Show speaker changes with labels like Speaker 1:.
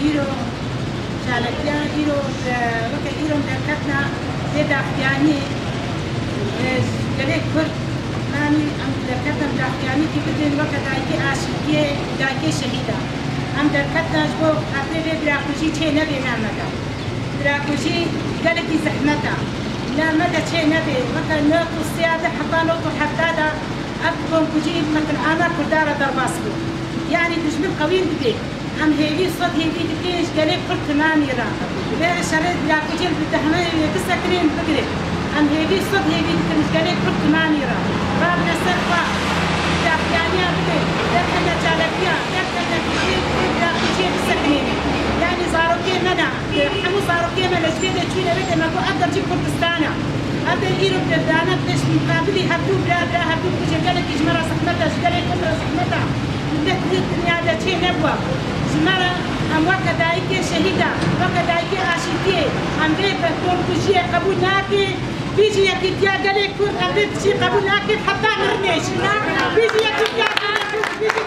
Speaker 1: إيرو شالكيان إيرو وكا إيرو دركتنا زيدا أحياني قليل كرد ماني أم دركتنا بأحياني كي بدين وكا دايكي عاشقية دايكي شهيدة أم دركتنا جبو خاطر دراكوشي چه نبي نامدا دراكوشي قلقي زحمتا لا مدى چه نبي وكا نوتو السيادة حتى نوتو حدادا أبقون كجيب مثل أنا كردارة درباسكو يعني دجمن قوين بدي أم هيلي صد هيلي دكيش قليل قلت ماني را لا شريط لا كجيب بتحمل بسكرين بقري أم هيلي صد هيلي دكيش قليل قلت ماني را رابنا سرفا يعني أبدي لكن جالبيا لكن كجيب لا كجيب بسكرين يعني زاروكي منا حمو زاروكي منا جبيدة جبيدة بدي ما كو أقدر جيب كردستانا أبدي إيرو بدانا بدش مقابلي هبدو بلا هبدو كجيب قليل إجمرا سحمتها قليل كتر سحمتها الدنيا ده شيء نبوة زمرة أم وكدايك شهيدة وكدايك عاشقية أم بيت تقول كشيء قبول ناكي بيجي يكتيا قالك كل أم بيت شيء قبول ناكي حتى مرنيش بيجي يكتيا قالك بيجي